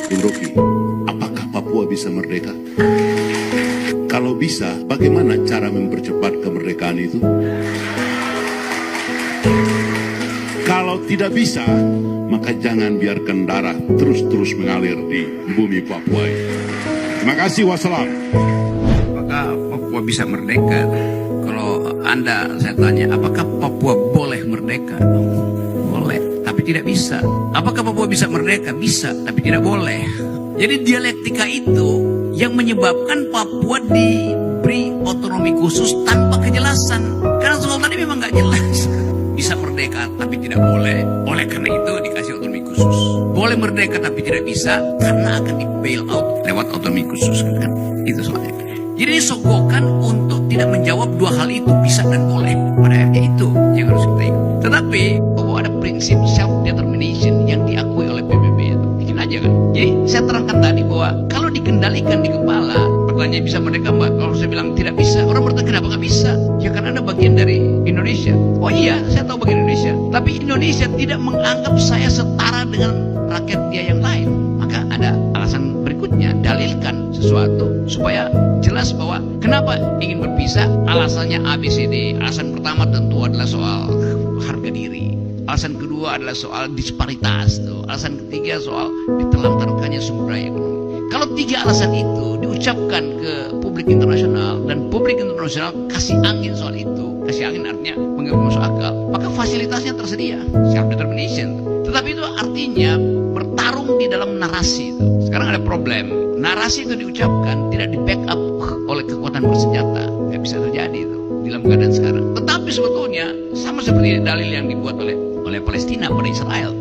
Bung Rocky, apakah Papua bisa merdeka? Kalau bisa, bagaimana cara mempercepat kemerdekaan itu? Kalau tidak bisa, maka jangan biarkan darah terus-terus mengalir di bumi Papua. Terima kasih, wassalam. Apakah Papua bisa merdeka? Kalau Anda, saya tanya, apakah Papua boleh merdeka? Boleh, tapi tidak bisa. Apakah Papua bisa merdeka? Bisa, tapi tidak boleh. Jadi dialektika itu yang menyebabkan Papua diberi otonomi khusus tanpa kejelasan. Karena soal tadi memang nggak jelas. Bisa merdeka tapi tidak boleh. Oleh karena itu dikasih otonomi khusus. Boleh merdeka tapi tidak bisa karena akan di bail out lewat otonomi khusus. Kan? Itu soalnya. Jadi disogokan untuk tidak menjawab dua hal itu, bisa dan boleh. Pada akhirnya itu yang harus kita ikut. Tetapi bahwa ada prinsip self-determination yang diakui oleh PBB itu. Bikin aja kan. Jadi saya terangkan tadi bahwa kalau dikendalikan di kepala, pertanyaan bisa merdeka Mbak. Kalau saya bilang tidak bisa, orang bertanya kenapa nggak bisa? Ya karena ada bagian dari Indonesia. Oh iya, saya tahu bagian Indonesia. Tapi Indonesia tidak menganggap saya setara dengan rakyat dia yang lain. Maka ada alasan berikutnya, dalilkan sesuatu supaya jelas bahwa kenapa ingin berpisah. Alasannya ABCD. Alasan pertama tentu adalah soal harga diri. Alasan kedua adalah soal disparitas tuh. Alasan ketiga soal ditelantarkannya sumber daya ekonomi. Kalau tiga alasan itu diucapkan ke publik internasional dan publik internasional kasih angin soal itu, kasih angin artinya menganggap masuk akal, maka fasilitasnya tersedia, self determination. Tetapi itu artinya bertarung di dalam narasi itu. Sekarang ada problem, narasi itu diucapkan tidak di backup oleh kekuatan bersenjata, nggak bisa terjadi itu dalam keadaan sekarang. Tetapi sebetulnya sama seperti dalil yang dibuat oleh Palestina pada Israel,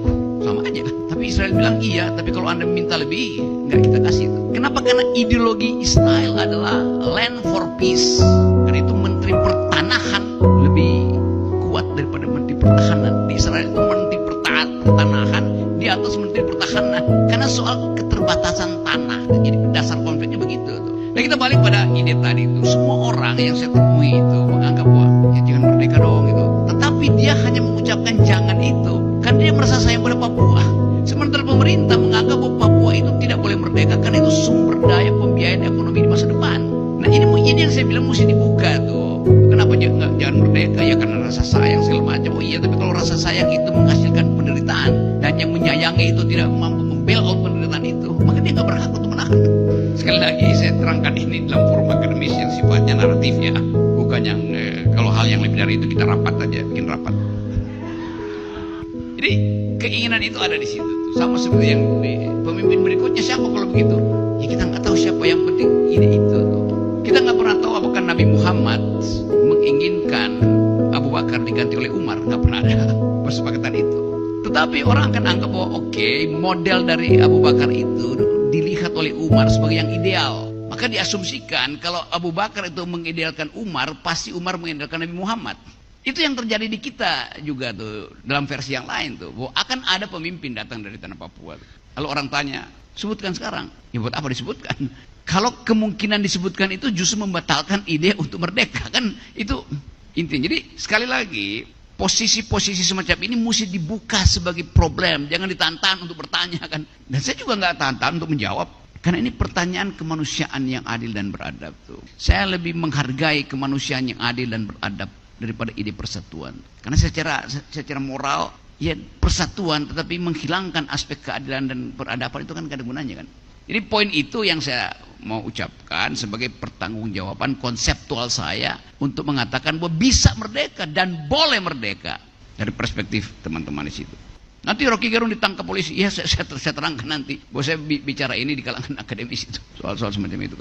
sama aja kan. Tapi Israel bilang iya, tapi kalau Anda minta lebih, nggak kita kasih itu. Kenapa? Karena ideologi Israel adalah land for peace. Karena itu menteri pertanahan lebih kuat daripada menteri pertahanan. Di Israel itu menteri pertanahan di atas menteri pertahanan. Karena soal keterbatasan tanah. Jadi dasar konfliknya begitu tuh. Nah kita balik pada ide tadi itu. Semua orang yang saya temui itu menganggap wah, ya jangan merdeka dong gitu. Tetapi dia hanya mengucapkan jangan itu karena dia merasa sayang pada Papua. Sementara pemerintah menganggap bahwa Papua itu tidak boleh merdeka karena itu sumber daya pembiayaan ekonomi di masa depan. Nah ini yang saya bilang mesti dibuka tuh. Kenapa jangan merdeka? Ya karena rasa sayang segala macam. Oh iya, tapi kalau rasa sayang itu menghasilkan penderitaan dan yang menyayangi itu tidak mampu membail out penderitaan itu, maka dia nggak berhak untuk menahan. Sekali lagi saya terangkan ini dalam forum akademis yang sifatnya naratif ya, bukan yang kalau hal yang lebih dari itu kita rapat aja, bikin rapat. Jadi keinginan itu ada di situ. Sama seperti yang pemimpin berikutnya siapa kalau begitu? Ya kita nggak tahu siapa, yang penting ide itu. Kita nggak pernah tahu apakah Nabi Muhammad menginginkan Abu Bakar diganti oleh Umar, nggak pernah ada kesepakatan itu. Tetapi orang akan anggap bahwa oke, model dari Abu Bakar itu dilihat oleh Umar sebagai yang ideal. Maka diasumsikan kalau Abu Bakar itu mengidealkan Umar, pasti Umar mengidealkan Nabi Muhammad. Itu yang terjadi di kita juga tuh, dalam versi yang lain tuh, bahwa akan ada pemimpin datang dari tanah Papua. Kalau orang tanya, sebutkan sekarang, ya buat apa disebutkan? Kalau kemungkinan disebutkan itu justru membatalkan ide untuk merdeka, kan itu intinya. Jadi sekali lagi, posisi-posisi semacam ini mesti dibuka sebagai problem, jangan ditantang untuk bertanya kan. Dan saya juga nggak tantang untuk menjawab, karena ini pertanyaan kemanusiaan yang adil dan beradab tuh. Saya lebih menghargai kemanusiaan yang adil dan beradab daripada ide persatuan. Karena secara moral ya persatuan, tetapi menghilangkan aspek keadilan dan peradaban itu kan gak ada gunanya kan. Jadi poin itu yang saya mau ucapkan sebagai pertanggungjawaban konseptual saya untuk mengatakan bahwa bisa merdeka dan boleh merdeka dari perspektif teman-teman di situ. Nanti Rocky Gerung ditangkap polisi, ya saya terangkan nanti bahwa saya bicara ini di kalangan akademis itu, soal-soal semacam itu.